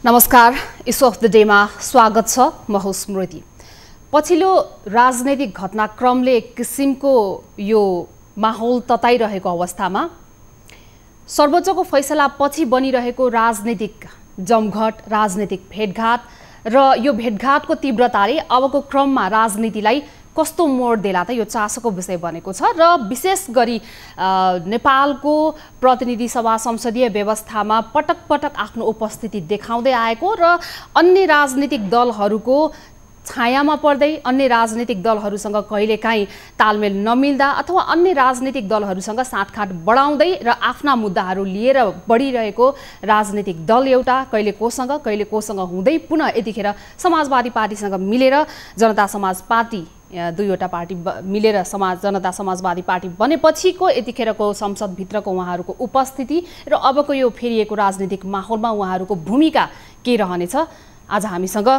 नमस्कार, issue of the डेमा स्वागत छ। म हो स्मृति। पछिल्लो राजनैतिक घटनाक्रमले एक किसिमको यो माहौल तताइरहेको अवस्थामा सर्वोच्चको फैसला पछि बनिरहेको राजनीतिक जमघट, राजनीतिक भेटघाट र यो भेटघाटको तीव्रताले अबको क्रममा राजनीतिलाई कस्तो मोड देला त यो चासोको विषय बनेको छ र विशेष गरी नेपालको प्रतिनिधि सभा संसदीय व्यवस्थामा पटक पटक आफ्नो उपस्थिति देखाउँदै आएको र अन्य राजनीतिक दलहरूको छायामा पर्दै अन्य राजनीतिक दलहरूसँग कहिलेकाहीँ तालमेल नमिल्दा अथवा अन्य राजनीतिक दलहरूसँग साँठगाँठ बढाउँदै र आफ्ना मुद्दाहरू लिएर बढिरहेको राजनीतिक दल एउटा कहिले कोसँग हुँदै पुनः यतिखेर समाजवादी पार्टीसँग मिलेर जनता समाज पार्टी दुईवटा पार्टी मिलेर जनता समाजवादी पार्टी बनेपछिको यतिखेरको संसदभित्रको उहाँहरूको उपस्थिति र अबको यो फेरिएको राजनीतिक माहौलमा उहाँहरूको भूमिका के रहनेछ। आज हामीसँग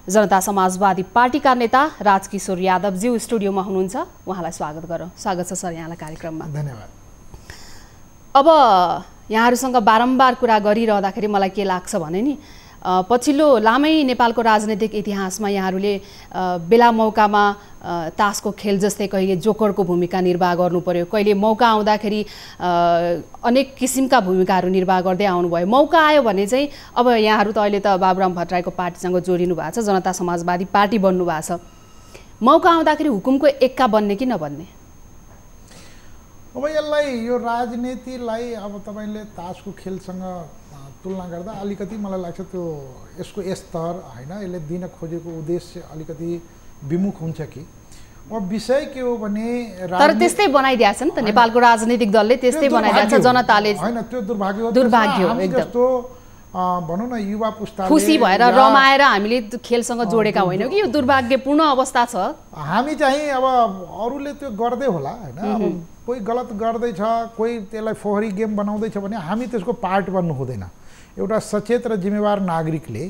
जनता समाजवादी पार्टीका नेता राजकिशोर यादवज्यू स्टुडियोमा हुनुहुन्छ। उहाँलाई स्वागत गरौँ। स्वागत छ सर यहाँलाई कार्यक्रममा। धन्यवाद। अब यहाँहरूसँग बारम्बार कुरा गरिरहँदाखेरि मलाई के लाग्छ भने नि पछिल्लो लामै नेपालको राजनीतिक इतिहासमा यहाँहरूले बेला मौकामा तासको खेल जस्तै कहिले जोकरको भूमिका निर्वाह गर्नु पर्यो, कहिले मौका आउँदाखेरि अनेक किसिमका भूमिकाहरू निर्वाह गर्दै आउनुभयो। मौका आयो भने चाहिँ अब यहाँहरू त अहिले त बाबुराम भट्टराईको पार्टीसँग जोडिनु भएको छ, जनता समाजवादी पार्टी बन्नु भएको छ। मौका आउँदाखेरि हुकुमको एक्का बन्ने कि नबन्ने? अब यसलाई यो राजनीतिलाई अब तपाईँले तासको खेलसँग तुलना गर्दा अलिकति मलाई लाग्छ त्यो यसको स्तर होइन, यसले दिन खोजेको उद्देश्य अलिकति विमुख हुन्छ कि। अब विषय के हो भने तर त्यस्तै बनाइदिएको छ नि त नेपालको राजनीतिक दलले, त्यस्तै बनाइदिएको छ जनताले। होइन, त्यो दुर्भाग्य हो। हामी जस्तो भनौँ न युवा पुस्ताले खुसी भएर रमाएर हामीले खेलसँग जोडेका होइनौँ कि यो दुर्भाग्यपूर्ण अवस्था छ। हामी चाहिँ अब अरूले त्यो गर्दै होला होइन, अब कोही गलत गर्दैछ, कोही त्यसलाई फोहरी गेम बनाउँदैछ भने हामी त्यसको पार्ट बन्नु हुँदैन। एउटा सचेत र जिम्मेवार नागरिकले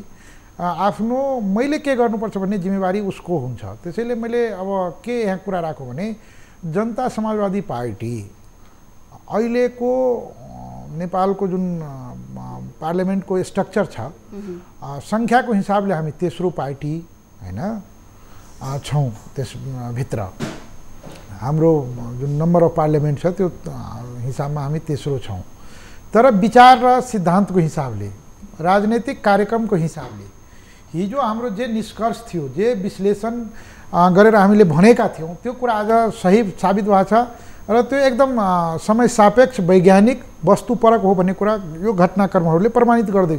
आफ्नो मैले के गर्नुपर्छ भन्ने जिम्मेवारी उसको हुन्छ। त्यसैले मैले अब के यहाँ कुरा राखौँ भने जनता समाजवादी पार्टी अहिलेको नेपालको जुन पार्लियामेन्टको स्ट्रक्चर छ सङ्ख्याको हिसाबले हामी तेस्रो पार्टी होइन छौँ। त्यसभित्र हाम्रो जुन नम्बर अफ पार्लियामेन्ट छ त्यो हिसाबमा हामी तेस्रो छौँ। तर विचार र सिद्धान्तको हिसाबले, राजनैतिक कार्यक्रमको हिसाबले हिजो हाम्रो जे निष्कर्ष थियो, जे विश्लेषण गरेर हामीले भनेका थियौँ त्यो कुरा आज सही साबित भएको छ र त्यो एकदम समय सापेक्ष वैज्ञानिक वस्तुपरक हो भन्ने कुरा यो घटनाक्रमहरूले प्रमाणित गर्दै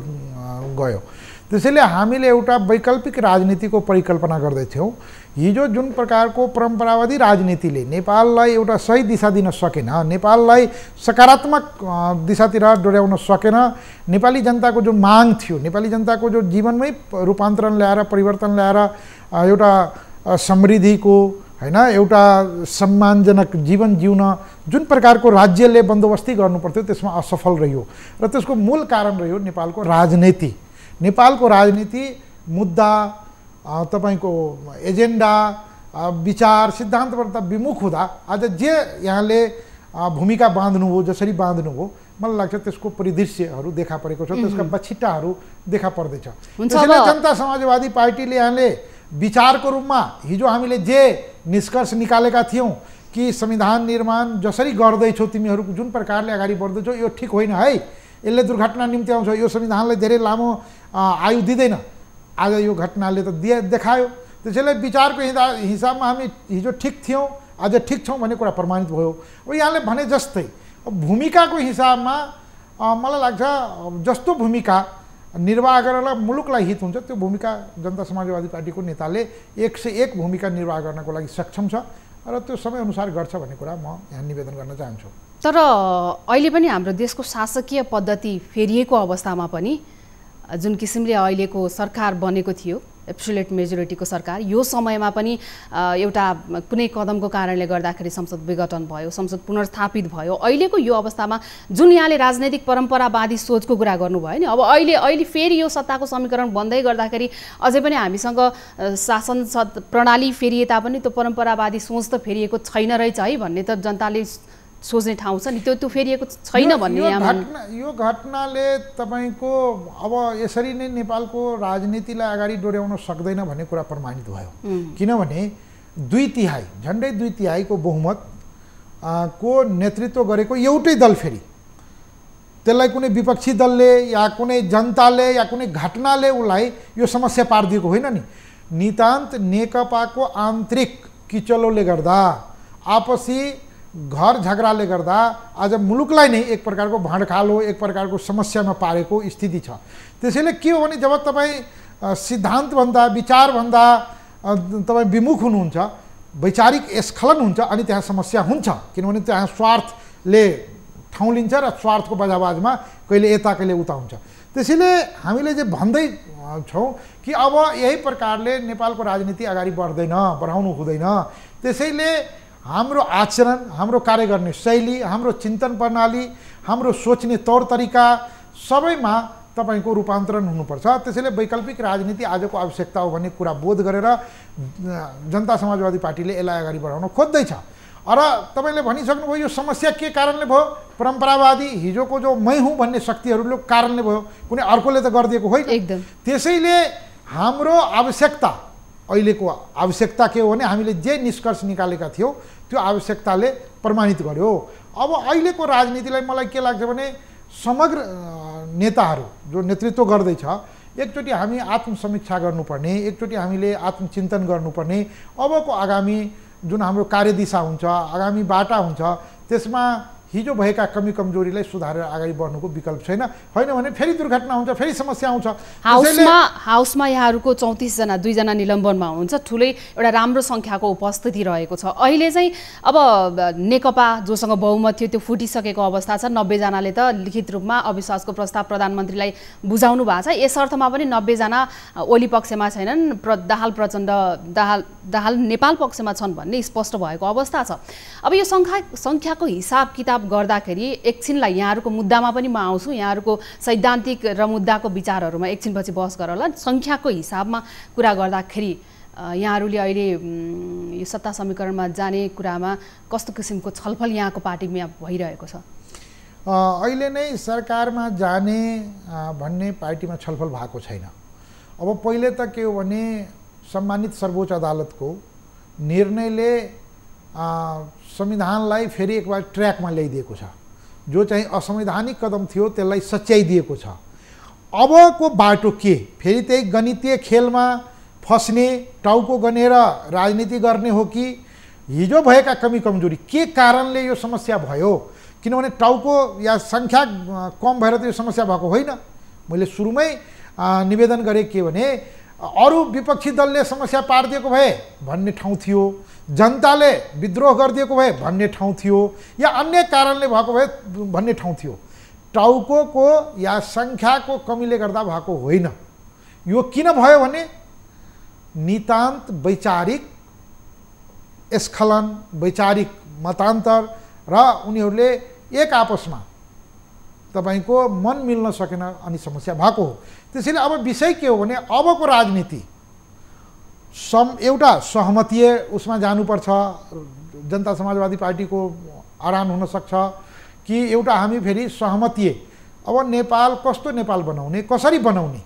गयो। त्यसैले हामीले एउटा वैकल्पिक राजनीतिको परिकल्पना गर्दैथ्यौँ। हिजो जुन प्रकारको परम्परावादी राजनीतिले नेपाललाई एउटा सही दिशा दिन सकेन, नेपाललाई सकारात्मक दिशातिर डोर्याउन सकेन, नेपाली जनताको जो माग थियो, नेपाली जनताको जो जीवनमै रूपान्तरण ल्याएर परिवर्तन ल्याएर एउटा समृद्धिको होइन एउटा सम्मानजनक जीवन जिउन जुन प्रकारको राज्यले बन्दोबस्ती गर्नुपर्थ्यो त्यसमा असफल रह्यो र त्यसको मूल कारण रह्यो नेपालको राजनीति। नेपालको राजनीति मुद्दा तपाईको एजेन्डा विचार सिद्धान्तबाट विमुख हुँदा आज जे यहाँले भूमिका बाँध्नुभयो, जसरी बाँध्नुभयो, मलाई लाग्छ त्यसको परिदृश्यहरू देखा परेको छ, त्यसका बछिटाहरू देखा पर्दैछ। त्यसैले जनता समाजवादी पार्टीले यहाँले विचारको रूपमा हिजो हामीले जे निष्कर्ष निकालेका थियौँ कि संविधान निर्माण जसरी गर्दैछौ तिमीहरू जुन प्रकारले अगाडि बढ्दैछौ यो ठिक होइन है, यसले दुर्घटना निम्ति आउँछ, यो संविधानलाई धेरै लामो आयु दिँदैन। आज यो घटनाले त देखायो। त्यसैले विचारको हिसाबमा हामी हिजो ठिक थियौँ, आज ठिक छौँ भन्ने कुरा प्रमाणित भयो। अब यहाँले भने जस्तै भूमिकाको हिसाबमा मलाई लाग्छ जस्तो भूमिका निर्वाह गरेर मुलुकलाई हित हुन्छ त्यो भूमिका जनता समाजवादी पार्टीको नेताले 101 भूमिका निर्वाह गर्नको लागि सक्षम छ र त्यो समयअनुसार गर्छ भन्ने कुरा म यहाँ निवेदन गर्न चाहन्छु। तर अहिले पनि हाम्रो देशको शासकीय पद्धति फेरिएको अवस्थामा पनि जुन किसिमले अहिलेको सरकार बनेको थियो, एब्सोल्युट मेजोरिटीको सरकार, यो समयमा पनि एउटा कुनै कदमको कारणले गर्दाखेरि संसद विघटन भयो, संसद पुनर्स्थापित भयो। अहिलेको यो अवस्थामा जुन यहाँले राजनैतिक परम्परावादी सोचको कुरा गर्नुभयो नि, अब अहिले फेरि यो सत्ताको समीकरण बन्दै गर्दाखेरि अझै पनि हामीसँग शासन प्रणाली फेरिए तापनि त्यो परम्परावादी सोच त फेरिएको छैन रहेछ है भन्ने त जनताले सोच्ने ठाउँ छ नि, त्यो फेरिएको छैन भन्ने यो घटनाले तपाईको अब यसरी नै नेपालको राजनीतिलाई अगाडि डोर्याउन सक्दैन भन्ने कुरा प्रमाणित भयो। किनभने 2/3 झन्डै 2/3 को बहुमत को नेतृत्व गरेको एउटै दल, फेरि त्यसलाई कुनै विपक्षी दलले या कुनै जनताले या कुनै घटनाले उसलाई यो समस्या पारिदिएको होइन नि। नितान्त नेकपाको आन्तरिक किचलोले गर्दा, आपसी घर झगडाले गर्दा आज मुलुकलाई नै एक प्रकारको भाँडखालो, एक प्रकारको समस्यामा पारेको स्थिति छ। त्यसैले के हो भने जब तपाईँ सिद्धान्तभन्दा, विचारभन्दा तपाईँ विमुख हुनुहुन्छ, वैचारिक स्खलन हुन्छ अनि त्यहाँ समस्या हुन्छ। किनभने त्यहाँ स्वार्थले ठाउँ लिन्छ र स्वार्थको बजाबाजमा कहिले यता कहिले उता हुन्छ। त्यसैले हामीले जे भन्दै छौँ कि अब यही प्रकारले नेपालको राजनीति अगाडि बढाउनु हुँदैन। त्यसैले हाम्रो आचरण, हाम्रो कार्य गर्ने शैली, हाम्रो चिन्तन प्रणाली, हाम्रो सोच्ने तौर तरिका सबैमा तपाईको रूपान्तरण हुनुपर्छ। त्यसैले वैकल्पिक राजनीति आजको आवश्यकता हो भन्ने कुरा बोध गरेर जनता समाजवादी पार्टीले यसलाई अगाडि बढाउन खोज्दैछ। र तपाईले भनिसक्नुभयो यो समस्या के कारणले भयो? परम्परावादी हिजोको जो मै हुँ भन्ने शक्तिहरूले कारणले भयो, कुनै अर्कोले त गरिदिएको होइन। एकदम। त्यसैले हाम्रो आवश्यकता, अहिलेको आवश्यकता के हो भने हामीले जे निष्कर्ष निकालेका थियौँ त्यो आवश्यकताले प्रमाणित गर्यो। अब अहिलेको राजनीतिलाई मलाई के लाग्छ भने समग्र नेताहरू जो नेतृत्व गर्दैछ, एकचोटि हामी आत्मसमीक्षा गर्नुपर्ने, एकचोटि हामीले आत्मचिन्तन गर्नुपर्ने। अबको आगामी जुन हाम्रो कार्यदिशा हुन्छ, आगामी बाटा हुन्छ, त्यसमा हिजो भएका कमी कमजोरीलाई सुधारेर अगाडि बढ्नुको विकल्प छैन। होइन भने फेरि दुर्घटना हुन्छ, फेरि समस्या आउँछ। हाउसमा यहाँहरूको 34 जना, 2 जना निलम्बनमा हुनुहुन्छ। ठुलै एउटा राम्रो सङ्ख्याको उपस्थिति रहेको छ। अहिले चाहिँ अब नेकपा जोसँग बहुमत थियो त्यो फुटिसकेको अवस्था छ। 90 जनाले त लिखित रूपमा अविश्वासको प्रस्ताव प्रधानमन्त्रीलाई बुझाउनु भएको छ। यस अर्थमा पनि 90 जना ओली पक्षमा छैनन्, दाहाल प्रचण्ड दाहाल नेपाल पक्षमा छन् भन्ने स्पष्ट भएको अवस्था छ। अब यो सङ्ख्याको हिसाब किताब गर्दाखेरि एकछिनलाई यहाँहरूको मुद्दामा पनि म आउँछु, यहाँहरूको सैद्धान्तिक र मुद्दाको विचारहरूमा एकछिनपछि बहस गरौँला। सङ्ख्याको हिसाबमा कुरा गर्दाखेरि यहाँहरूले अहिले यो सत्ता समीकरणमा जाने कुरामा कस्तो किसिमको छलफल यहाँको पार्टीमा भइरहेको छ? अहिले नै सरकारमा जाने भन्ने पार्टीमा छलफल भएको छैन। अब पहिले त के हो भने सम्मानित सर्वोच्च अदालतको निर्णयले संविधानलाई फेरि एक बार ट्र्याकमा ल्याइदिएको छ। जो चाहिँ असंवैधानिक कदम थियो त्यसलाई सच्याइदिएको छ। अबको बाटो के? फेरि त्यही गणितीय खेलमा फस्ने, टाउको गनेर राजनीति गर्ने हो कि हिजो भएका कमी कमजोरी के कारणले यो समस्या भयो? किनभने टाउको या सङ्ख्या कम भएर त यो समस्या भएको होइन। मैले सुरुमै निवेदन गरेँ के भने अरू विपक्षी दलले समस्या पारिदिएको भए भन्ने ठाउँ थियो, जनताले विद्रोह गरिदिएको भए भन्ने ठाउँ थियो, या अन्य कारणले भएको भए भन्ने ठाउँ थियो। टाउको या सङ्ख्याको कमीले गर्दा भएको होइन। यो किन भयो भने नितान्त वैचारिक स्खलन, वैचारिक मतान्तर र उनीहरूले एक आपसमा तपाईको मन मिल्न सकेन अनि समस्या भएको हो। त्यसैले अब विषय के हो भने अबको राजनीति एउटा सहमतीय उसमा जानुपर्छ। जनता समाजवादी पार्टीको आराम हुन सक्छ कि एउटा हामी फेरि सहमतीय अब नेपाल कस्तो नेपाल बनाउने, कसरी बनाउने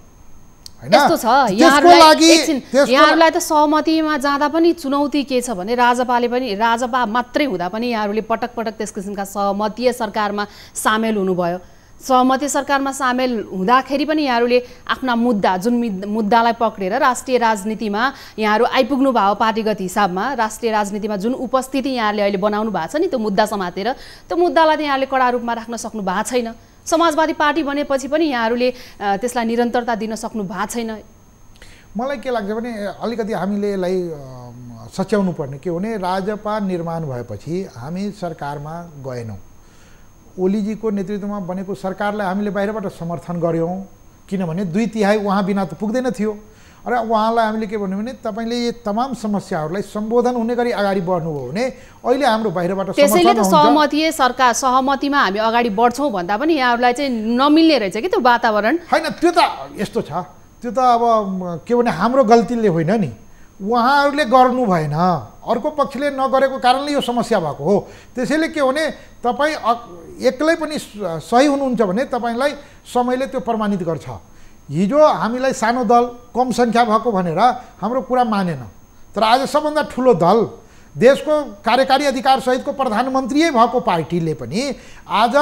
हैन? यस्तो छ यहाँहरूलाई त सहमतिमा जाँदा पनि चुनौती के छ भने राजपा मात्रै हुँदा पनि यहाँहरूले पटक पटक त्यस किसिमका सहमतीय सरकारमा सामेल हुनुभयो। सहमति सरकारमा सामेल हुँदाखेरि पनि यहाँहरूले आफ्ना मुद्दा, जुन मुद्दालाई पक्रेर राष्ट्रिय राजनीतिमा यहाँहरू आइपुग्नु भयो, पार्टीगत हिसाबमा राष्ट्रिय राजनीतिमा जुन उपस्थिति यहाँहरूले अहिले बनाउनु भएको छ नि, त्यो मुद्दा समातेर त्यो मुद्दालाई त यहाँहरूले कडा रूपमा राख्न सक्नु भएको छैन। समाजवादी पार्टी बनेपछि पनि यहाँहरूले त्यसलाई निरन्तरता दिन सक्नु भएको छैन। मलाई के लाग्छ भने अलिकति हामीले यसलाई सच्याउनु पर्ने के हो भने राजपा निर्माण भएपछि हामी सरकारमा गएनौँ। ओलीजीको नेतृत्वमा बनेको सरकारलाई हामीले बाहिरबाट समर्थन गऱ्यौँ, किनभने 2/3 उहाँ बिना त पुग्दैन थियो। र उहाँलाई हामीले के भन्यौँ भने तपाईँले यो तमाम समस्याहरूलाई सम्बोधन हुने गरी अगाडि बढ्नुभयो भने अहिले हाम्रो बाहिरबाट त्यसैले त सहमतीय सरकार सहमतिमा हामी अगाडि बढ्छौँ भन्दा पनि यहाँहरूलाई चाहिँ नमिल्ने रहेछ कि त्यो वातावरण। होइन, त्यो त यस्तो छ, त्यो त अब के भने हाम्रो गल्तीले होइन नि, उहाँहरूले गर्नु भएन, अर्को पक्षले नगरेको कारणले यो समस्या भएको हो। त्यसैले के भने तपाईँ एक्लै पनि सही हुनुहुन्छ भने तपाईँलाई समयले त्यो प्रमाणित गर्छ। हिजो हामीलाई सानो दल कम सङ्ख्या भएको भनेर हाम्रो कुरा मानेन, तर आज सबभन्दा ठुलो दल देशको कार्यकारी अधिकार सहितको प्रधानमन्त्री भएको पार्टीले पनि आज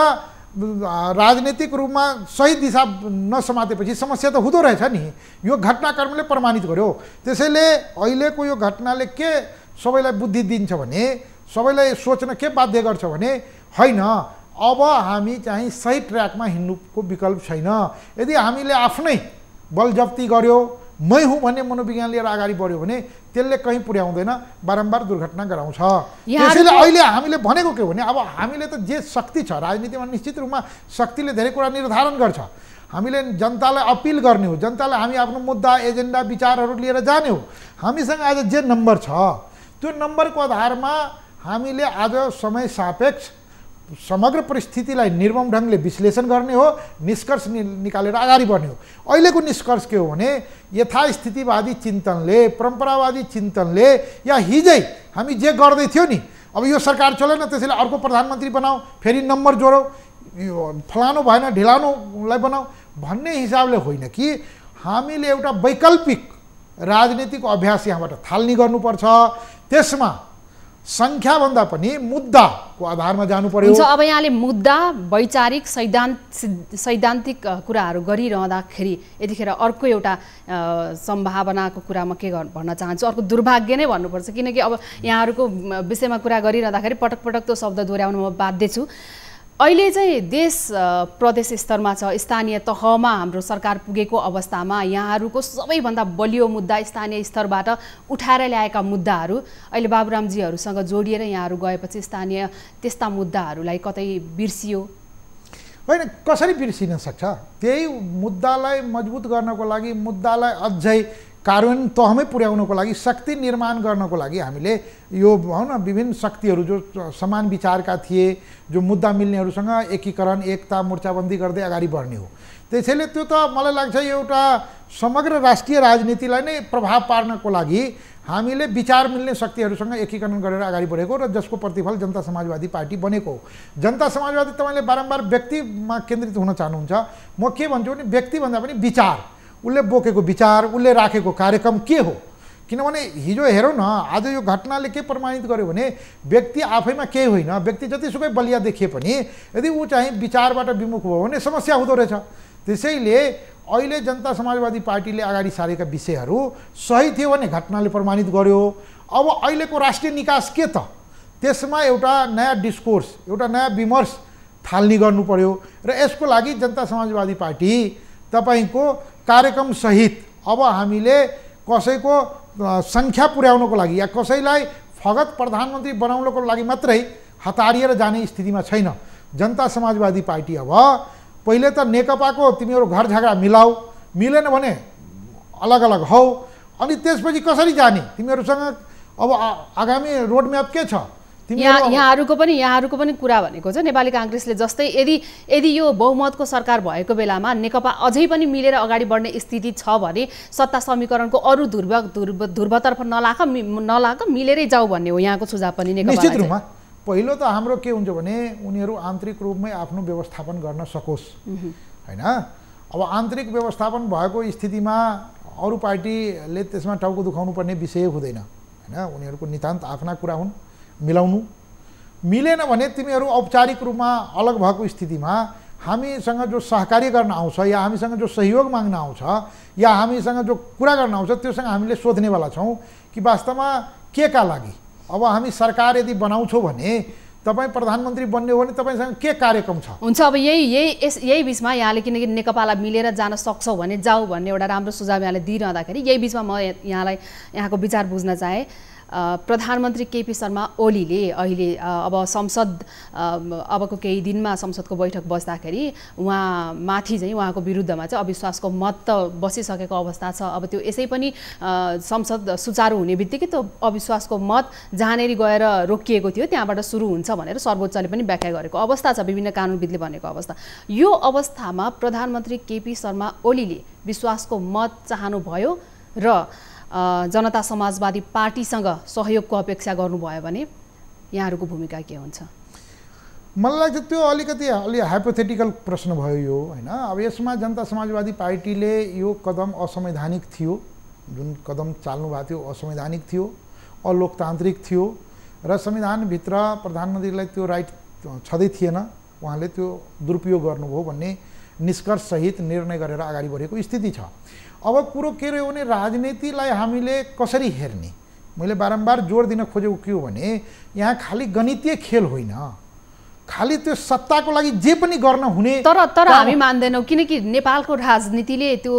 राजनीतिक रूपमा सही दिशा नसमातेपछि समस्या त हुँदो रहेछ नि। यो घटनाक्रमले प्रमाणित गर्यो। त्यसैले अहिलेको यो घटनाले के सबैलाई बुद्धि दिन्छ भने, सबैलाई सोच्न के बाध्य गर्छ भने होइन, अब हामी चाहिँ सही ट्र्याकमा हिँड्नुको विकल्प छैन। यदि हामीले आफ्नै बलजफ्ती गर्यो, मै हुँ भन्ने मनोविज्ञान लिएर अगाडि बढ्यो भने त्यसले कहीँ पुर्याउँदैन, बारम्बार दुर्घटना गराउँछ। त्यसैले अहिले हामीले भनेको के हो भने अब हामीले त जे शक्ति छ राजनीतिमा, निश्चित रूपमा शक्तिले धेरै कुरा निर्धारण गर्छ। हामीले जनतालाई अपिल गर्ने हो, जनतालाई हामी आफ्नो मुद्दा एजेन्डा विचारहरू लिएर जाने हो। हामीसँग आज जे नम्बर छ त्यो नम्बरको आधारमा हामीले आज समय सापेक्ष समग्र परिस्थितिलाई निर्मम ढङ्गले विश्लेषण गर्ने हो, निष्कर्ष निकालेर अगाडि बढ्ने हो। अहिलेको निष्कर्ष के हो भने यथास्थितिवादी चिन्तनले, परम्परावादी चिन्तनले या हिजै हामी जे गर्दै थियो नि, अब यो सरकार चलेन त्यसैले अर्को प्रधानमन्त्री बनाऊ, फेरि नम्बर जोडौ, यो फलानु भएन ढिलानुलाई बनाऊ भन्ने हिसाबले होइन कि हामीले एउटा वैकल्पिक राजनीतिक अभ्यास यहाँबाट थाल्ने गर्नुपर्छ। त्यसमा सङ्ख्याभन्दा पनि मुद्दाको आधारमा जानु पर्यो। हुन्छ, अब यहाँले मुद्दा वैचारिक सैद्धान्तिक कुराहरू गरिरहँदाखेरि यतिखेर अर्को एउटा सम्भावनाको कुरा म के भन्न चाहन्छु, अर्को दुर्भाग्य नै भन्नुपर्छ, किनकि अब यहाँहरूको विषयमा कुरा गरिरहँदाखेरि पटक पटक त्यो शब्द दोहोऱ्याउन म बाध्य छु। अहिले चाहिँ देश प्रदेश स्तरमा छ, स्थानीय तहमा हाम्रो सरकार पुगेको अवस्थामा यहाँहरूको सबैभन्दा बलियो मुद्दा स्थानीय स्तरबाट उठाएर ल्याएका मुद्दाहरू अहिले बाबुरामजीहरूसँग जोडिएर यहाँहरू गएपछि स्थानीय त्यस्ता मुद्दाहरूलाई कतै बिर्सियो? होइन, कसरी बिर्सिन सक्छ? त्यही मुद्दालाई मजबुत गर्नको लागि, मुद्दालाई अझै कार्यान्वयन तहमै पुर्याउनको लागि, शक्ति निर्माण गर्नको लागि हामीले यो भनौँ न विभिन्न शक्तिहरू जो समान विचारका थिए, जो मुद्दा मिल्नेहरूसँग एकीकरण, एकता, मोर्चाबन्दी गर्दै अगाडि बढ्ने हो। त्यसैले त्यो त मलाई लाग्छ एउटा समग्र राष्ट्रिय राजनीतिलाई नै प्रभाव पार्नको लागि हामीले विचार मिल्ने शक्तिहरूसँग एकीकरण गरेर अगाडि बढेको र जसको प्रतिफल जनता समाजवादी पार्टी बनेको हो। जनता समाजवादी तपाईँले बारम्बार व्यक्तिमा केन्द्रित हुन चाहनुहुन्छ, म के भन्छु भने व्यक्तिभन्दा पनि विचार, उसले बोकेको विचार, उसले राखेको कार्यक्रम के हो। किनभने हिजो हेरौँ न, आज यो घटनाले के प्रमाणित गर्यो भने व्यक्ति आफैमा केही होइन, व्यक्ति जतिसुकै बलिया देखिए पनि यदि ऊ चाहिँ विचारबाट विमुख भयो भने समस्या हुँदो रहेछ। त्यसैले अहिले जनता समाजवादी पार्टीले अगाडि सारेका विषयहरू सही थियो भने घटनाले प्रमाणित गर्यो। अब अहिलेको राष्ट्रिय निकास के त, त्यसमा एउटा नयाँ डिस्कोर्स, एउटा नयाँ विमर्श थाल्ने गर्नु पर्यो र यसको लागि जनता समाजवादी पार्टी तपाईँको कार्यक्रम सहित अब हामीले कसैको सङ्ख्या पुर्याउनको लागि या कसैलाई फगत प्रधानमन्त्री बनाउनको लागि मात्रै हतारिएर जाने स्थितिमा छैन जनता समाजवादी पार्टी। अब पहिले त नेकपाको तिमीहरू घर झगडा मिलाऊ, मिलेन भने अलग अलग हौ, अनि त्यसपछि कसरी जाने तिमीहरूसँग? अब आगामी रोडम्याप के छ? यहाँहरूको पनि कुरा भनेको छ नेपाली काङ्ग्रेसले जस्तै यदि यो बहुमतको सरकार भएको बेलामा नेकपा अझै पनि मिलेर अगाडि बढ्ने स्थिति छ भने सत्ता समीकरणको अरू ध्रुवतर्फ नलाग मिलेरै जाऊ भन्ने हो यहाँको सुझाव पनि नेकपा? निश्चित रूपमा पहिलो त हाम्रो के हुन्छ भने उनीहरू आन्तरिक रूपमै आफ्नो व्यवस्थापन गर्न सकोस् हैन। अब आन्तरिक व्यवस्थापन भएको स्थितिमा अरू पार्टीले त्यसमा टाउको दुखाउनु पर्ने विषय हुँदैन हैन। उनीहरूको नितान्त आफ्ना कुरा हुन्, मिलाउनु मिलेन भने तिमीहरू औपचारिक रूपमा अलग भएको स्थितिमा हामीसँग जो सहकार्य गर्न आउँछ या हामीसँग जो सहयोग माग्न आउँछ या हामीसँग जो कुरा गर्न आउँछ त्योसँग हामीले सोध्नेवाला छौँ कि वास्तवमा के का लागि अब हामी सरकार यदि बनाउँछौँ भने तपाईँ प्रधानमन्त्री बन्ने हो भने तपाईँसँग के कार्यक्रम छ? हुन्छ, अब यही बिचमा यहाँले किनकि नेकपालाई मिलेर जान सक्छौ भने जाऊ भन्ने एउटा राम्रो सुझाव यहाँले दिइरहँदाखेरि यही बिचमा म यहाँको विचार बुझ्न चाहे। प्रधानमन्त्री केपी शर्मा ओलीले अहिले अब संसद अबको केही दिनमा संसदको बैठक बस्दाखेरि उहाँमाथि चाहिँ उहाँको विरुद्धमा चाहिँ अविश्वासको मत त बसिसकेको अवस्था छ। अब त्यो यसै पनि संसद सुचारू हुने बित्तिकै त्यो अविश्वासको मत जहाँनेरि गएर रोकिएको थियो त्यहाँबाट सुरु हुन्छ भनेर सर्वोच्चले पनि व्याख्या गरेको अवस्था छ, विभिन्न कानुनविदले भनेको अवस्था। यो अवस्थामा प्रधानमन्त्री केपी शर्मा ओलीले विश्वासको मत चाहनुभयो र जनता समाजवादी पार्टीसँग सहयोगको अपेक्षा गर्नुभयो भने यहाँहरूको भूमिका के हुन्छ? मलाई लाग्छ त्यो अलिकति अलि हाइपोथेटिकल प्रश्न भयो यो हैन। अब यसमा जनता समाजवादी पार्टीले यो कदम असंवैधानिक थियो, जुन कदम चाल्नु भएको थियो असंवैधानिक थियो, अलोकतान्त्रिक थियो र संविधानभित्र प्रधानमन्त्रीलाई त्यो राइट छँदै थिएन, उहाँले त्यो दुरुपयोग गर्नुभयो भन्ने निष्कर्षसहित निर्णय गरेर अगाडि बढेको स्थिति छ। अब कुरो के रह्यो भने राजनीतिलाई हामीले कसरी हेर्ने, मैले बारम्बार जोड दिन खोजेको के हो भने यहाँ खाली गणितीय खेल होइन, खाली त्यो सत्ताको लागि जे पनि गर्न हुने। तर हामी मान्दैनौँ, किनकि नेपालको राजनीतिले त्यो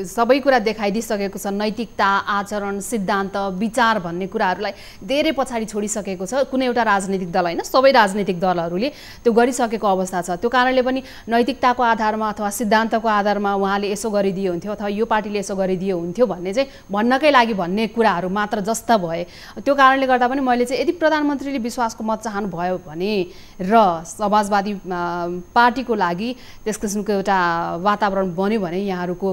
सबै कुरा देखाइदिइसकेको छ। नैतिकता, आचरण, सिद्धान्त, विचार भन्ने कुराहरूलाई धेरै पछाडि छोडिसकेको छ। कुनै एउटा राजनीतिक दल होइन, सबै राजनीतिक दलहरूले त्यो गरिसकेको अवस्था छ। त्यो कारणले पनि नैतिकताको आधारमा अथवा सिद्धान्तको आधारमा उहाँले यसो गरिदियो हुन्थ्यो अथवा यो पार्टीले यसो गरिदियो हुन्थ्यो भन्ने चाहिँ भन्नकै लागि भन्ने कुराहरू मात्र जस्ता भए। त्यो कारणले गर्दा पनि मैले चाहिँ यदि प्रधानमन्त्रीले विश्वासको मत चाहनुभयो भने र समाजवादी पार्टीको लागि त्यस किसिमको एउटा वातावरण बन्यो भने यहाँहरूको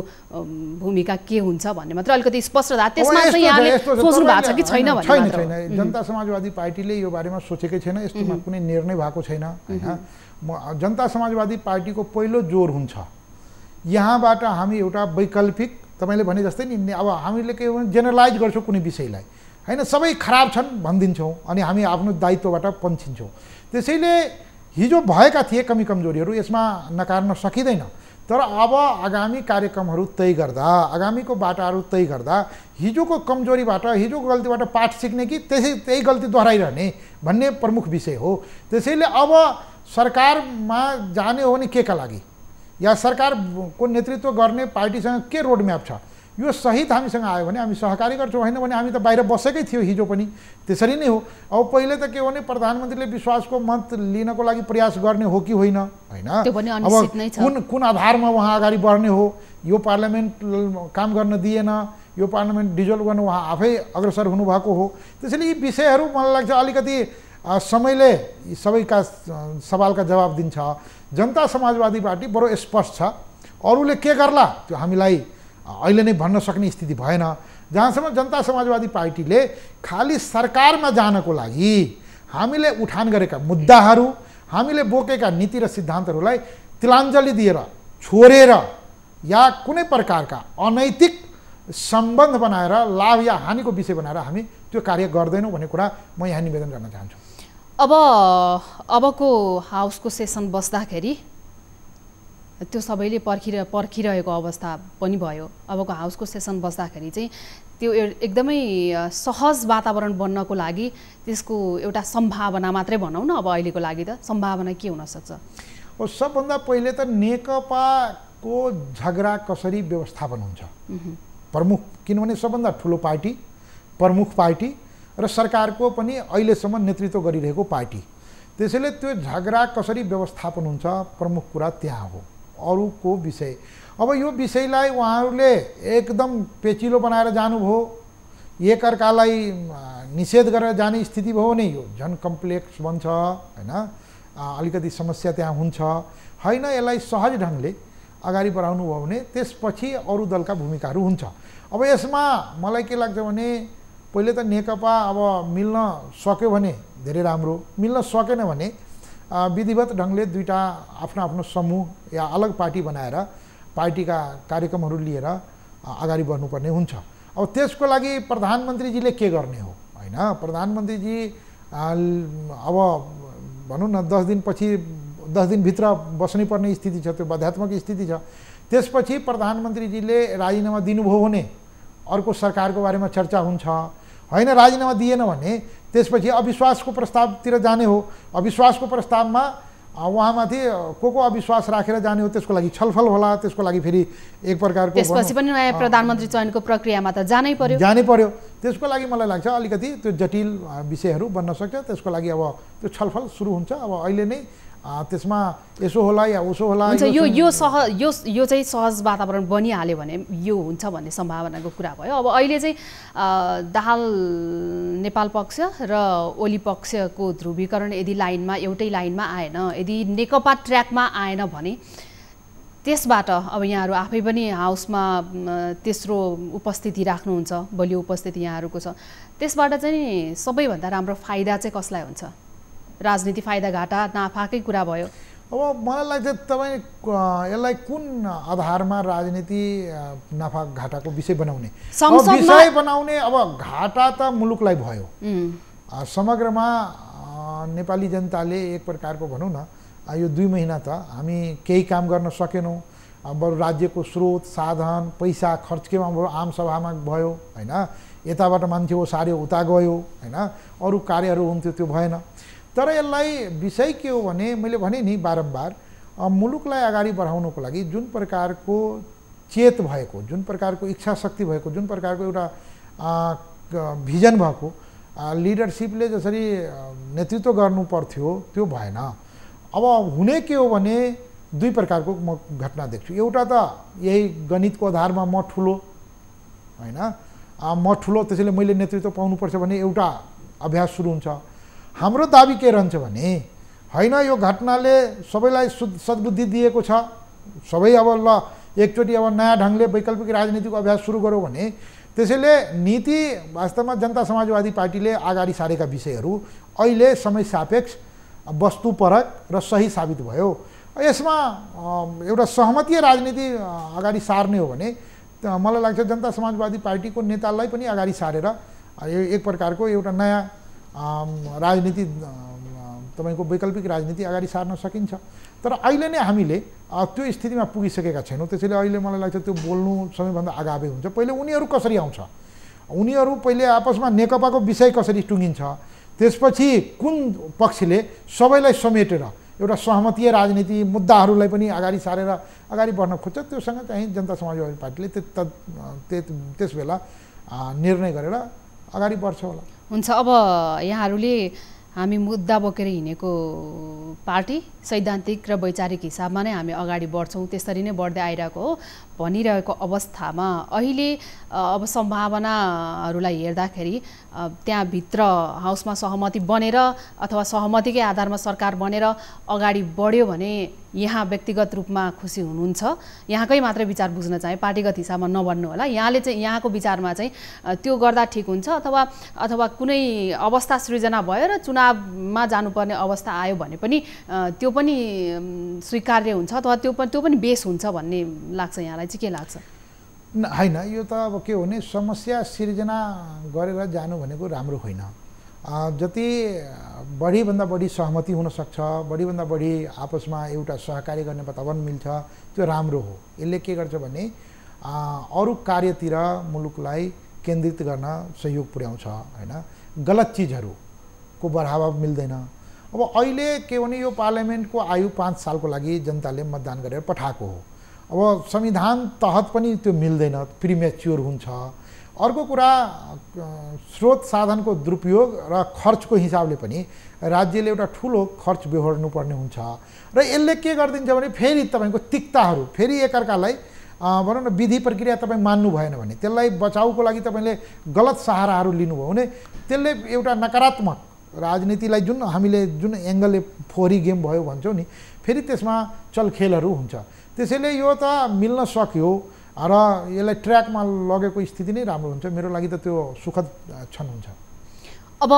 भूमिका के हुन्छ भन्ने मात्र अलिकति स्पष्ट था। त्यसमा चाहिँ यहाँले सोच्नु भएको छ कि छैन भन्ने मात्र? छैन, जनता समाजवादी पार्टीले यो बारेमा सोचेकै छैन, यस्तोमा कुनै निर्णय भएको छैन हैन। जनता समाजवादी पार्टीको पहिलो जोर हुन्छ यहाँबाट हामी एउटा वैकल्पिक, तपाईले भने जस्तै नि, अब हामीले के भने जेनरलाइज गर्छौँ कुनै विषयलाई हैन, सबै खराब छन् भनिदिन्छौँ अनि हामी आफ्नो दायित्वबाट पन्छिन्छौँ। त्यसैले हिजो भएका थिए कमी कमजोरीहरू, यसमा नकार्न सकिँदैन। तर अब आगामी कार्यक्रमहरू तय गर्दा, आगामीको बाटाहरू तय गर्दा हिजोको कमजोरीबाट, हिजोको गल्तीबाट पाठ सिक्ने कि त्यही गल्ती दोहोऱ्याइरहने भन्ने प्रमुख विषय हो। त्यसैले अब सरकारमा जाने हो भने के का लागि, या सरकारको नेतृत्व गर्ने पार्टीसँग के रोडम्याप छ, यो सहित हामीसँग आयो भने हामी सहकारी गर्छौँ, होइन भने हामी त बाहिर बसेकै थियो हिजो पनि त्यसरी नै हो। अब पहिले त के हो भने प्रधानमन्त्रीले विश्वासको मत लिनको लागि प्रयास गर्ने हो कि होइन हैन, अब कुन आधारमा उहाँ अगाडि बढ्ने हो, यो पार्लियामेन्ट काम गर्न दिएन, यो पार्लियामेन्ट डिजोल्भ गर्न उहाँ आफै अग्रसर हुनुभएको हो। त्यसैले यी विषयहरू मलाई लाग्छ अलिकति समयले सबैका सवालका जवाब दिन्छ। जनता समाजवादी पार्टी बडो स्पष्ट छ, अरूले के गर्ला त्यो हामीलाई अहिले नै भन्न सक्ने स्थिति भएन। जहाँसम्म जनता समाजवादी पार्टीले खाली सरकारमा जानको लागि हामीले उठान गरेका मुद्दाहरू, हामीले बोकेका नीति र सिद्धान्तहरूलाई तिलाञ्जली दिएर छोडेर या कुनै प्रकारका अनैतिक सम्बन्ध बनाएर लाभ या हानिको विषय बनाएर हामी त्यो कार्य गर्दैनौँ भन्ने कुरा म यहाँ निवेदन गर्न चाहन्छु। अबको हाउसको सेसन बस्दाखेरि त्यो सबैले पर्खिरहेको अवस्था पनि भयो। अबको हाउसको सेसन बस्दाखेरि चाहिँ त्यो एकदमै सहज वातावरण बन्नको लागि त्यसको एउटा सम्भावना मात्रै भनौँ न, अब अहिलेको लागि त सम्भावना के हुनसक्छ? सबभन्दा पहिले त नेकपाको झगडा कसरी व्यवस्थापन हुन्छ प्रमुख, किनभने सबभन्दा ठुलो पार्टी, प्रमुख पार्टी र सरकारको पनि अहिलेसम्म नेतृत्व गरिरहेको पार्टी। त्यसैले त्यो झगडा कसरी व्यवस्थापन हुन्छ प्रमुख कुरा त्यहाँ हो, अरूको विषय। अब यो विषयलाई उहाँहरूले एकदम पेचिलो बनाएर जानुभयो, एकअर्कालाई निषेध गरेर जाने स्थिति भयो भने यो झन् कम्प्लेक्स बन्छ हैन, अलिकति समस्या त्यहाँ हुन्छ होइन। यसलाई सहज ढङ्गले अगाडि बढाउनु भयो भने त्यसपछि अरू दलका भूमिकाहरू हुन्छ। अब यसमा मलाई के लाग्छ भने पहिले त नेकपा अब मिल्न सक्यो भने धेरै राम्रो, मिल्न सकेन भने विधिवत ढङ्गले दुईटा आफ्नो आफ्नो समूह या अलग पार्टी बनाएर पार्टीका कार्यक्रमहरू लिएर अगाडि बढ्नुपर्ने हुन्छ। अब त्यसको लागि प्रधानमन्त्रीजीले के गर्ने हो हैन, प्रधानमन्त्रीजी अब भनौँ न 10 दिनपछि 10 दिनभित्र बस्नै पर्ने स्थिति छ, त्यो बाध्यात्मक स्थिति छ। त्यसपछि प्रधानमन्त्रीजीले राजीनामा दिनुभयो भने अर्को सरकारको बारेमा चर्चा हुन्छ होइन, राजीनामा दिएन भने त्यसपछि अविश्वासको प्रस्तावतिर जाने हो। अविश्वासको प्रस्तावमा उहाँमाथि को अविश्वास राखेर जाने हो, त्यसको लागि छलफल होला, त्यसको लागि फेरि एक प्रकारको त्यसपछि पनि नयाँ प्रधानमन्त्री चयनको प्रक्रियामा त जानै पर्यो। त्यसको लागि मलाई लाग्छ अलिकति त्यो जटिल विषयहरू बन्न सक्छ। त्यसको लागि अब त्यो छलफल सुरु हुन्छ। अब अहिले नै त्यसमा यसो होला या उसो होला, यो चाहिँ सहज वातावरण बनिहाल्यो भने यो हुन्छ भन्ने सम्भावनाको कुरा भयो। अब अहिले चाहिँ दाहाल नेपाल पक्ष र ओली पक्षको ध्रुवीकरण यदि लाइनमा, एउटै लाइनमा आएन, यदि नेकपा ट्र्याकमा आएन भने त्यसबाट अब यहाँहरू आफै पनि हाउसमा तेस्रो उपस्थिति राख्नुहुन्छ, बलियो उपस्थिति यहाँहरूको छ, त्यसबाट चाहिँ सबैभन्दा राम्रो फाइदा चाहिँ कसलाई हुन्छ? राजनीति फाइदा घाटा नाफाकै कुरा भयो। अब मलाई लाग्छ तपाईँ यसलाई कुन आधारमा राजनीति नाफा घाटाको विषय बनाउने? विषय बनाउने अब घाटा त मुलुकलाई भयो। समग्रमा नेपाली जनताले एक प्रकारको भनौँ न यो 2 महिना त हामी केही काम गर्न सकेनौँ। अब राज्यको स्रोत साधन पैसा खर्च केमा भयो? आम सभामा भयो हैन, यताबाट मान्छे ओसार्यो उता गयो हैन, अरू कार्यहरू हुन्थ्यो त्यो भएन। तर यसलाई विषय के हो भने मैले भने नि बारम्बार मुलुकलाई अगाडि बढाउनको लागि जुन प्रकारको चेत भएको, जुन प्रकारको इच्छा शक्ति भएको, जुन प्रकारको एउटा भिजन भएको लिडरसिपले जसरी नेतृत्व गर्नु पर्थ्यो त्यो भएन। अब हुने के हो भने 2 प्रकारको म घटना देख्छु। एउटा त यही गणितको आधारमा म ठुलो हैन, म ठुलो त्यसैले मैले नेतृत्व पाउनुपर्छ भने एउटा अभ्यास सुरु हुन्छ। हाम्रो दाबी के रहन्छ भने हैन यो घटनाले सबैलाई सद्बुद्धि दिएको छ, सबै अब ल एकचोटि अब नयाँ ढङ्गले वैकल्पिक राजनीतिको अभ्यास सुरु गर्यो भने त्यसैले नीति वास्तवमा जनता समाजवादी पार्टीले अगाडि सारेका विषयहरू अहिले समय सापेक्ष वस्तुपरक र सही साबित भयो। यसमा एउटा सहमतीय राजनीति अगाडि सार्ने हो भने मलाई लाग्छ जनता समाजवादी पार्टीको नेतालाई पनि अगाडि सारेर एक प्रकारको एउटा नयाँ राजनीति तपाईको वैकल्पिक राजनीति अगाडि सार्न सकिन्छ। तर अहिले नै हामीले त्यो स्थितिमा पुगिसकेका छैनौँ। त्यसैले अहिले मलाई लाग्छ त्यो बोल्नु सबैभन्दा अगावै हुन्छ। पहिले उनीहरू कसरी आउँछ, उनीहरू पहिले आपसमा नेकपाको विषय कसरी टुङ्गिन्छ, त्यसपछि कुन पक्षले सबैलाई समेटेर एउटा सहमतीय राजनीति मुद्दाहरूलाई पनि अगाडि सारेर अगाडि बढ्न खोज्छ, त्योसँग चाहिँ जनता समाजवादी पार्टीले त्यस बेला निर्णय गरेर अगाडि बढ्छ होला। हुन्छ। अब यहाँहरूले हामी मुद्दा बोकेर हिँडेको पार्टी सैद्धान्तिक र वैचारिक हिसाबमा नै हामी अगाडि बढ्छौँ, त्यसरी नै बढ्दै आइरहेको हो भनिरहेको अवस्थामा अहिले अब सम्भावनाहरूलाई हेर्दाखेरि त्यहाँभित्र हाउसमा सहमति बनेर अथवा सहमतिकै आधारमा सरकार बनेर अगाडि बढ्यो भने यहाँ व्यक्तिगत रूपमा खुसी हुनुहुन्छ? यहाँकै मात्रै विचार बुझ्न चाहे, पार्टीगत हिसाबमा नबन्नु होला। यहाँले चाहिँ यहाँको विचारमा चाहिँ त्यो गर्दा ठिक हुन्छ अथवा कुनै अवस्था सृजना भयो र चुनावमा जानुपर्ने अवस्था आयो भने पनि त्यो पनि स्वीकार्य हुन्छ अथवा त्यो पनि बेस हुन्छ भन्ने लाग्छ यहाँलाई चाहिँ के लाग्छ? होइन, यो त अब के हो भने समस्या सिर्जना गरेर जानु भनेको राम्रो होइन। जति बढीभन्दा बढी सहमति हुनसक्छ, बढीभन्दा बढी आपसमा एउटा सहकार्य गर्ने वातावरण मिल्छ, त्यो राम्रो हो। यसले के गर्छ भने अरू कार्यतिर मुलुकलाई केन्द्रित गर्न सहयोग पुर्याउँछ हैन, गलत चिजहरूको बढावा मिल्दैन। अब अहिले के भने यो पार्लियामेन्टको आयु 5 सालको लागि जनताले मतदान गरेर पठाएको हो। अब संविधान तहत पनि त्यो मिल्दैन, प्रिमेच्योर हुन्छ। अर्को कुरा स्रोत साधनको दुरुपयोग र खर्चको हिसाबले पनि राज्यले एउटा ठुलो खर्च बेहोर्नु पर्ने हुन्छ र यसले के गरिदिन्छ भने फेरि तपाईँको तिक्ताहरू फेरि एकअर्कालाई भनौँ न विधि प्रक्रिया तपाईँ मान्नु भएन भने त्यसलाई बचाउको लागि तपाईँले गलत सहाराहरू लिनुभयो भने त्यसले एउटा नकारात्मक राजनीतिलाई जुन एङ्गलले फोहोरी गेम भयो भन्छौँ नि, फेरि त्यसमा चलखेलहरू हुन्छ। त्यसैले यो त मिल्न सक्यो र यसलाई ट्र्याकमा लगेको स्थिति नै राम्रो हुन्छ। मेरो लागि त त्यो सुखद क्षण हुन्छ। अब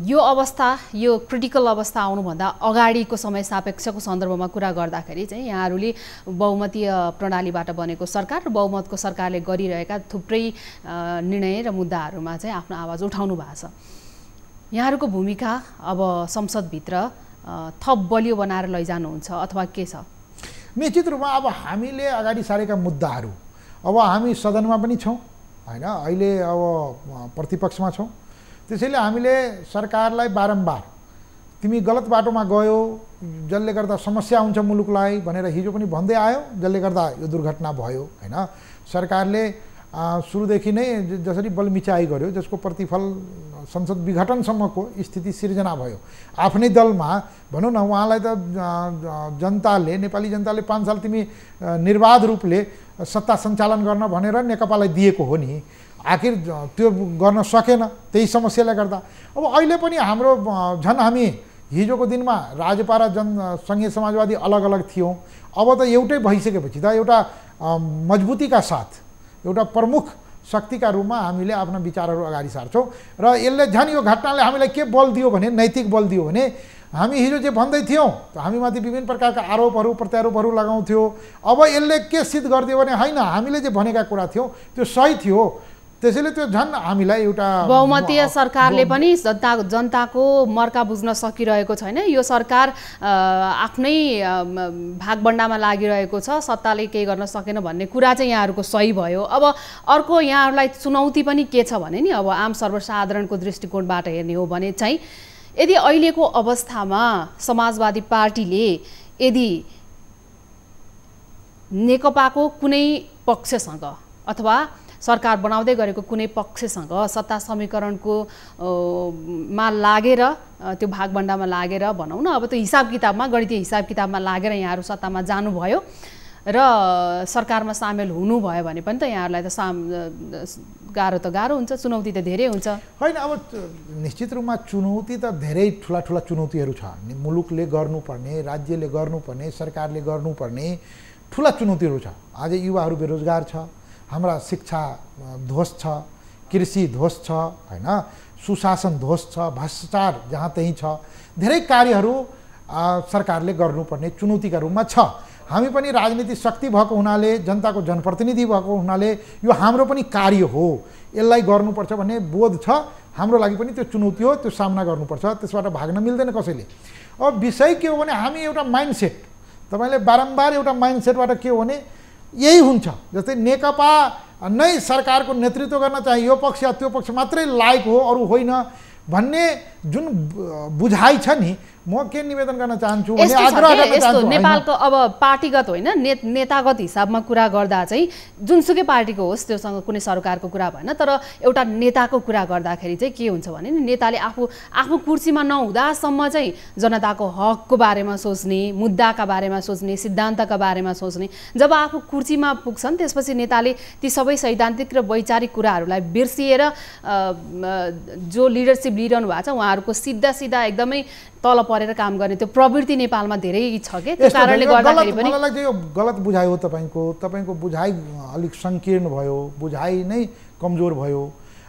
यो अवस्था, यो क्रिटिकल अवस्था आउनुभन्दा अगाडिको समय सापेक्षको सन्दर्भमा कुरा गर्दाखेरि चाहिँ यहाँहरूले बहुमतीय प्रणालीबाट बनेको सरकार र बहुमतको सरकारले गरिरहेका थुप्रै निर्णय र मुद्दाहरूमा चाहिँ आफ्नो आवाज उठाउनु भएको छ। यहाँहरूको भूमिका अब संसदभित्र थप बलियो बनाएर लैजानुहुन्छ अथवा के छ? निश्चित रूपमा अब हामीले अगाडि सारेका मुद्दाहरू, अब हामी सदनमा पनि छौँ हैन, अहिले अब प्रतिपक्षमा छौँ। त्यसैले हामीले सरकारलाई बारम्बार तिमी गलत बाटोमा गयो, जसले गर्दा समस्या हुन्छ मुलुकलाई भनेर हिजो पनि भन्दै आयो, जसले गर्दा यो दुर्घटना भयो हैन। सरकारले सुरुदेखि नै जसरी बलमिचाइ गर्यो, जसको प्रतिफल संसद विघटनसम्मको स्थिति सिर्जना भयो। आफ्नै दलमा भनौँ न उहाँलाई त जनताले, नेपाली जनताले 5 साल तिमी निर्वाध रूपले सत्ता सञ्चालन गर्न भनेर नेकपालाई दिएको हो नि, आखिर त्यो गर्न सकेन त्यही समस्याले गर्दा। अब अहिले पनि हाम्रो झन् हामी हिजोको दिनमा राजपा र सङ्घीय समाजवादी अलग अलग थियौँ, अब त एउटै भइसकेपछि त एउटा मजबुतीका साथ एउटा प्रमुख शक्तिका रूपमा हामीले आफ्ना विचारहरू अगाडि सार्छौँ र यसले झन् यो घटनाले हामीलाई के बल दियो भने, नैतिक बल दियो भने, हामी हिजो जे भन्दै थियौँ हामीमाथि विभिन्न प्रकारका आरोपहरू प्रत्यारोपहरू लगाउँथ्यो, अब यसले के सिद्ध गरिदियो भने होइन हामीले जे भनेका कुरा थियौँ त्यो सही थियो। त्यसैले त्यो झन् हामीलाई एउटा बहुमतीय सरकारले पनि जनताको मर्का बुझ्न सकिरहेको छैन। यो सरकार आफ्नै भागबण्डामा लागिरहेको छ, सत्ताले केही गर्न सकेन भन्ने कुरा चाहिँ यहाँहरूको सही भयो। अब अर्को यहाँहरूलाई चुनौती पनि के छ भने नि, अब आम सर्वसाधारणको दृष्टिकोणबाट हेर्ने हो भने चाहिँ यदि अहिलेको अवस्थामा समाजवादी पार्टीले यदि नेकपाको कुनै पक्षसँग अथवा सरकार बनाउँदै गरेको कुनै पक्षसँग सत्ता समीकरणको मा लागेर त्यो भागबण्डामा लागेर भनौँ न, अब त्यो हिसाब किताबमा गणितीय हिसाब किताबमा लागेर यहाँहरू सत्तामा जानुभयो र सरकारमा सामेल हुनुभयो भने पनि त यहाँहरूलाई त गाह्रो हुन्छ, चुनौती त धेरै हुन्छ होइन। अब निश्चित रूपमा चुनौती त धेरै ठुला चुनौतीहरू छ। मुलुकले गर्नुपर्ने, राज्यले गर्नुपर्ने, सरकारले गर्नुपर्ने ठुला चुनौतीहरू छ। आज युवाहरू बेरोजगार छ, हाम्रा शिक्षा ध्वस्त छ, कृषि ध्वस्त छ, होइन, सुशासन ध्वस्त छ, भ्रष्टाचार जहाँ त्यहीँ छ। धेरै कार्यहरू सरकारले गर्नुपर्ने चुनौतीका रूपमा छ। हामी पनि राजनीतिक शक्ति भएको हुनाले, जनताको जनप्रतिनिधि भएको हुनाले यो हाम्रो पनि कार्य हो, यसलाई गर्नुपर्छ भन्ने बोध छ। हाम्रो लागि पनि त्यो चुनौती हो, त्यो सामना गर्नुपर्छ, त्यसबाट भाग्न मिल्दैन कसैले। अब विषय के हो भने हामी एउटा माइन्डसेट, तपाईँले बारम्बार एउटा माइन्डसेटबाट के हो भने यही हुन्छ, जस्तै नेकपा नै सरकारको नेतृत्व गर्न चाहिँ यो पक्ष या त्यो पक्ष मात्रै लायक हो, अरू होइन भन्ने जुन बुझाइ छ नि, म के निवेदन गर्न चाहन्छु भने आग्रह गर्न चाहन्छु। नेपालको अब पार्टीगत होइन, नेतागत हिसाबमा कुरा गर्दा चाहिँ जुनसुकै पार्टीको होस् त्योसँग कुनै सरकारको कुरा भएन, तर एउटा नेताको कुरा गर्दाखेरि चाहिँ के हुन्छ भने नि, नेताले आफ्नो कुर्सीमा नहुँदासम्म चाहिँ जनताको हकको बारेमा सोच्ने, मुद्दाका बारेमा सोच्ने, सिद्धान्तका बारेमा सोच्ने। जब आफू कुर्सीमा पुग्छन् त्यसपछि नेताले ती सबै सैद्धान्तिक र वैचारिक कुराहरूलाई बिर्सिएर जो लिडरसिप लिइरहनु भएको छ उहाँहरूको सिधा एकदमै तल परेर काम गर्ने त्यो प्रवृत्ति नेपालमा धेरै छ के। त्यो कारणले गर्दाखेरि पनि मलाई चाहिँ यो गलत बुझाइ हो तपाईको बुझाइ अलिक सङ्कीर्ण भयो, बुझाइ नै कमजोर भयो।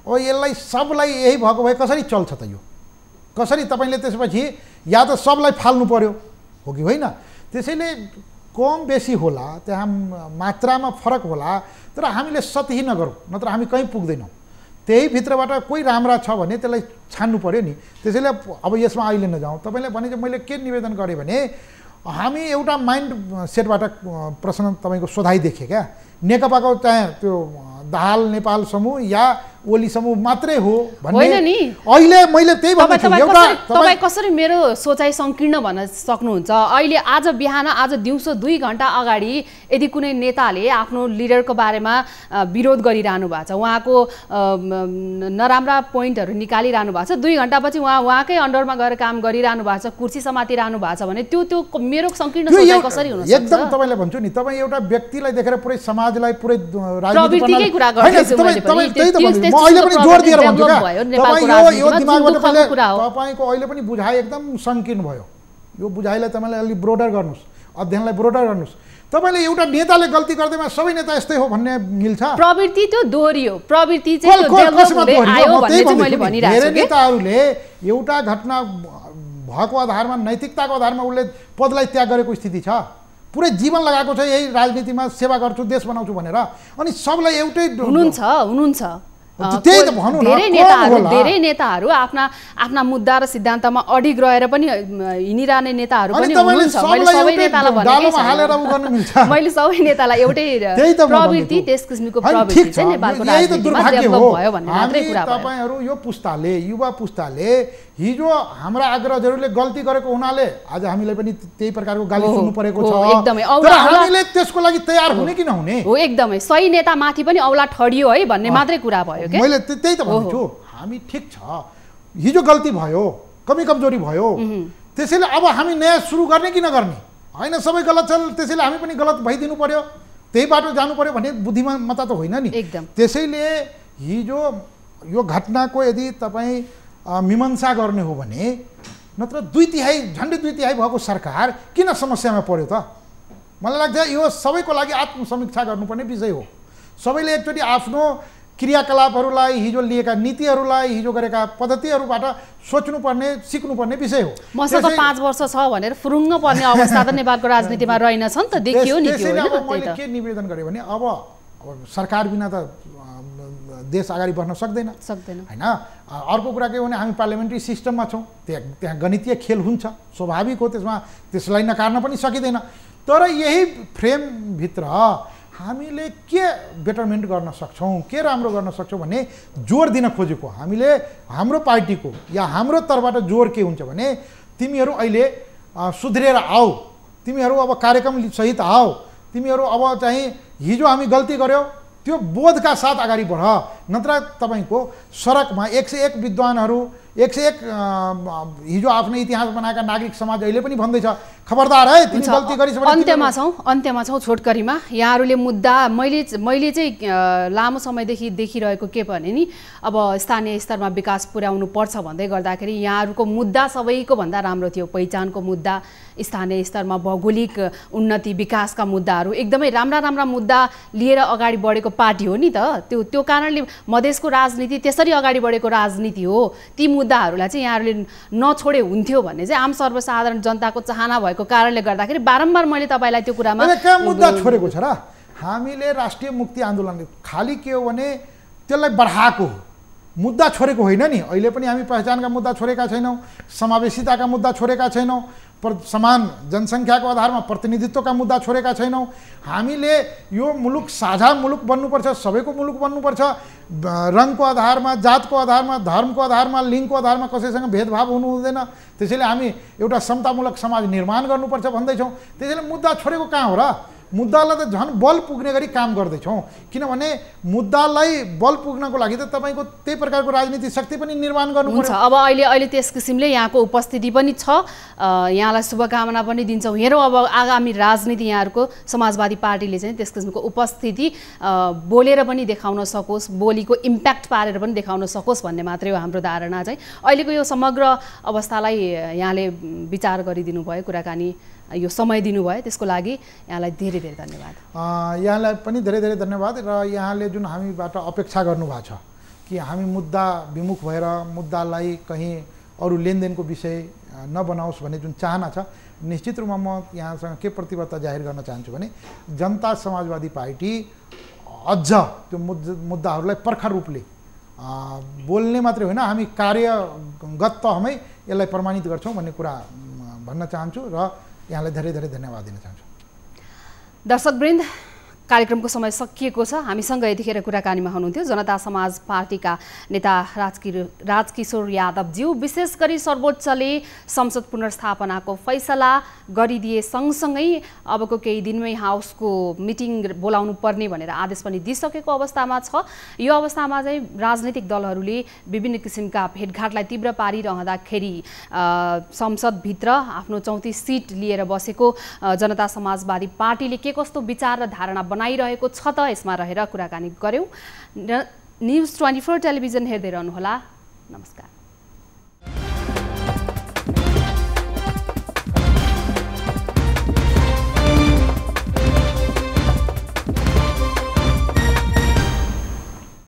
अब यसलाई सबलाई यही भएको भए कसरी चल्छ त? यो कसरी तपाईँले त्यसपछि या त सबलाई फाल्नु पर्यो हो कि होइन? त्यसैले कम बेसी होला, त्यहाँ मात्रामा फरक होला, तर हामीले सतही नगरौँ, नत्र हामी कहीँ पुग्दैनौँ। त्यही भित्रबाट कोही राम्रा छ भने त्यसलाई छान्नु पर्यो नि। त्यसैले अब यसमा अहिले नजाउँ। तपाईँले भने चाहिँ मैले के निवेदन गरेँ भने हामी एउटा माइन्ड सेटबाट प्रश्न तपाईँको सोधाइ देखेँ क्या, नेकपाको चाहिँ त्यो दाहाल नेपाल समूह या ओली समूह मात्रै हो भन्ने। अहिले मैले त्यही भन्छु, तपाईँ कसरी मेरो सोचाइ सङ्कीर्ण भन्न सक्नुहुन्छ? अहिले आज बिहान, आज दिउँसो 2 घण्टा अगाडि यदि कुनै नेताले आफ्नो लिडरको बारेमा विरोध गरिरहनु भएको छ, उहाँको नराम्रा पोइन्टहरू निकालिरहनु भएको छ, 2 घण्टापछि उहाँकै अन्डरमा गएर काम गरिरहनु भएको छ, कुर्सी समातिरहनु भएको छ भने त्यो मेरो सङ्कीर्ण सोचाइ कसरी हुन सक्छ? एकदम तपाईँलाई भन्छु नि, तपाईँ एउटा व्यक्तिलाई देखेर पुरै समाजलाई, पुरै प्रवृत्तिकै कुरा गर्दैछु मैले। म अहिले पनि जोड दिएर भन्छु क्या, तपाईँ यो दिमागबाट तपाईँको अहिले पनि बुझाइ एकदम सङ्कीर्ण भयो। यो बुझाइलाई तपाईँले अलिक ब्रोडर गर्नुहोस्, अध्ययनलाई ब्रोडर गर्नुहोस्। तपाईँले एउटा नेताले गल्ती गर्दैमा सबै नेता यस्तै हो भन्ने मिल्छ? प्रवृत्ति त्यो दोहोरियो, प्रवृत्ति चाहिँ त्यो डेभलप हुँदै आयो भन्ने चाहिँ मैले भनिरहेको छु। धेरै नेताहरूले एउटा घटना भएको आधारमा, नैतिकताको आधारमा उसले पदलाई त्याग गरेको स्थिति छ। पुरै जीवन लगाएको छ यही राजनीतिमा सेवा गर्छु, देश बनाउँछु भनेर। अनि सबलाई एउटै हुनुहुन्छ धेरै नेताहरू आफ्ना मुद्दा र सिद्धान्तमा अडिग रहेर पनि हिँडिरहने नेताहरू पनि हुनुहुन्छ। मैले सबै नेतालाई एउटै प्रवृत्ति, त्यस किसिमको प्रवृत्ति चाहिँ नेपालको राजनीतिमा डेभलप भयो भन्ने मात्रै कुरा भयो। तपाईहरु यो पुस्ताले, युवा पुस्ताले हिजो हाम्रा अग्रजहरूले गल्ती गरेको हुनाले आज हामीले पनि त्यही प्रकारको गाली सुन्नु परेको छ। एकदमै तर हामीले त्यसको लागि तयार हुने कि नहुने? हो, एकदमै सही नेता माथि पनि औला ठडियो है भन्ने मात्रै कुरा भयो के। मैले त्यही त भन्छु, हामी ठिक छ, हिजो गल्ती भयो, कमी कमजोरी भयो, त्यसैले अब हामी नयाँ सुरु गर्ने कि नगर्ने? हैन, सबै गलत छ त्यसैले हामी पनि गलत भइदिनु पर्यो, त्यही बाटो जानु पर्यो भन्ने बुद्धिमत्ता त होइन नि। त्यसैले हिजो यो घटनाको यदि तपाईँ मीमांसा गर्ने हो भने नत्र 2/3 झन्डै 2/3 भएको सरकार किन समस्यामा पर्यो त? मलाई लाग्छ यो सबैको लागि आत्मसमीक्षा गर्नुपर्ने विषय हो। सबैले एकचोटि आफ्नो क्रियाकलापहरूलाई, हिजो लिएका नीतिहरूलाई, हिजो गरेका पद्धतिहरूबाट सोच्नुपर्ने, सिक्नुपर्ने विषय हो। मसँग 5 वर्ष छ भनेर फुरुङ्ग पर्ने अवस्था त नेपालको राजनीतिमा रहेनछ नि त, देखियो नि त्यो। अब मैले के निवेदन गरेँ भने अब सरकार बिना त देश अगाडि बढ्न सक्दैन हैन। अर्को कुरा के भने हामी पार्लियामेन्ट्री सिस्टममा छौँ, त्यहाँ गणितीय खेल हुन्छ, स्वाभाविक हो, त्यसलाई नकार्न पनि सकिँदैन। तर यही फ्रेमभित्र हामीले के बेटरमेन्ट गर्न सक्छौँ, के राम्रो गर्न सक्छौँ भन्ने जोड दिन खोजेको हामीले। हाम्रो पार्टीको या हाम्रो तर्फबाट जोड के हुन्छ भने तिमीहरू अहिले सुध्रेर आऊ, तिमीहरू अब कार्यक्रम सहित आऊ, तिमीहरू अब चाहिँ हिजो हामी गल्ती गर्यौँ त्यो बोधका साथ अगाडि बढ। नत्र तपाईको सडकमा 101 विद्वानहरू, 101 हिजो आफ्नो इतिहास बनाएका नागरिक समाज अहिले पनि भन्दैछ खबरदार है तिमी गल्ती गरिस् भने। अन्त्यमा छौँ छोटकरीमा। यहाँहरूले मुद्दा मैले चाहिँ लामो समयदेखि देखिरहेको के भने नि, अब स्थानीय स्तरमा विकास पुर्याउनु पर्छ भन्दै गर्दाखेरि यहाँहरूको मुद्दा सबैको भन्दा राम्रो थियो। पहिचानको मुद्दा, स्थानीय स्तरमा भौगोलिक उन्नति विकासका मुद्दाहरू, एकदमै राम्रा मुद्दा लिएर अगाडि बढेको पार्टी हो नि त। त्यो कारणले मधेसको राजनीति त्यसरी अगाडि बढेको राजनीति हो। ती मुद्दाहरूलाई चाहिँ यहाँहरूले नछोडे हुन्थ्यो भन्ने चाहिँ आम सर्वसाधारण जनताको चाहना भएको कारणले गर्दाखेरि बारम्बार मैले तपाईँलाई त्यो कुरामा कहाँ मुद्दा छोडेको छ र? हामीले राष्ट्रिय मुक्ति आन्दोलनले खालि के हो भने त्यसलाई बढाएको हो, मुद्दा छोडेको होइन नि। अहिले पनि हामी पहिचानका मुद्दा छोडेका छैनौँ, समावेशिताका मुद्दा छोडेका छैनौँ, समान जनसङ्ख्याको आधारमा प्रतिनिधित्वका मुद्दा छोडेका छैनौँ। हामीले यो मुलुक साझा मुलुक बन्नुपर्छ, सबैको मुलुक बन्नुपर्छ। रङको आधारमा, जातको आधारमा, धर्मको आधारमा, लिङ्गको आधारमा कसैसँग भेदभाव हुनु हुँदैन। त्यसैले हामी एउटा समतामूलक समाज निर्माण गर्नुपर्छ भन्दैछौँ। त्यसैले मुद्दा छोडेको कहाँ हो र? मुद्दालाई त झन् बल पुग्ने गरी काम गर्दैछौँ। किनभने मुद्दालाई बल पुग्नको लागि त तपाईँको त्यही प्रकारको राजनीतिक शक्ति पनि निर्माण गर्नुपर्छ। अब अहिले त्यस किसिमले यहाँको उपस्थिति पनि छ, यहाँलाई शुभकामना पनि दिन्छौँ। हेरौँ अब आगामी राजनीति यहाँहरूको समाजवादी पार्टीले चाहिँ त्यस किसिमको उपस्थिति बोलेर पनि देखाउन सकोस्, बोलीको इम्प्याक्ट पारेर पनि देखाउन सकोस् भन्ने मात्रै हो हाम्रो धारणा चाहिँ। अहिलेको यो समग्र अवस्थालाई यहाँले विचार गरिदिनु भयो, कुराकानी यो समय दिनुभयो, त्यसको लागि यहाँलाई धेरै धेरै धन्यवाद। यहाँलाई पनि धेरै धेरै धन्यवाद। र यहाँले जुन हामीबाट अपेक्षा गर्नुभएको छ कि हामी मुद्दा विमुख भएर मुद्दालाई कहीँ अरू लेनदेनको विषय नबनाओस् भन्ने जुन चाहना छ, निश्चित रूपमा म यहाँसँग के प्रतिबद्धता जाहेर गर्न चाहन्छु भने जनता समाजवादी पार्टी अझ त्यो मुद्दाहरूलाई प्रखर रूपले बोल्ने मात्रै होइन, हामी कार्यगत तहमै यसलाई प्रमाणित गर्छौँ भन्ने कुरा भन्न चाहन्छु र यहाँलाई धेरै धेरै धन्यवाद दिन चाहन्छु। दर्शकवृन्द, कार्यक्रमको समय सकिएको छ। हामीसँग यतिखेर कुराकानीमा हुनुहुन्थ्यो जनता समाज पार्टीका नेता राजकिशोर यादवज्यू। विशेष गरी सर्वोच्चले संसद पुनर्स्थापनाको फैसला गरिदिए सँगसँगै अबको केही दिनमै हाउसको मिटिङ बोलाउनु पर्ने भनेर आदेश पनि दिइसकेको अवस्थामा छ। यो अवस्थामा चाहिँ राजनीतिक दलहरूले विभिन्न किसिमका भेटघाटलाई तीव्र पारिरहँदाखेरि संसदभित्र आफ्नो 34 सिट लिएर बसेको जनता समाजवादी पार्टीले के कस्तो विचार र धारणा बनाइरहेको छ त, यसमा रहेर कुराकानी गर्यौँ। न्युज 24 टेलिभिजन हेर्दै रहनुहोला। नमस्कार।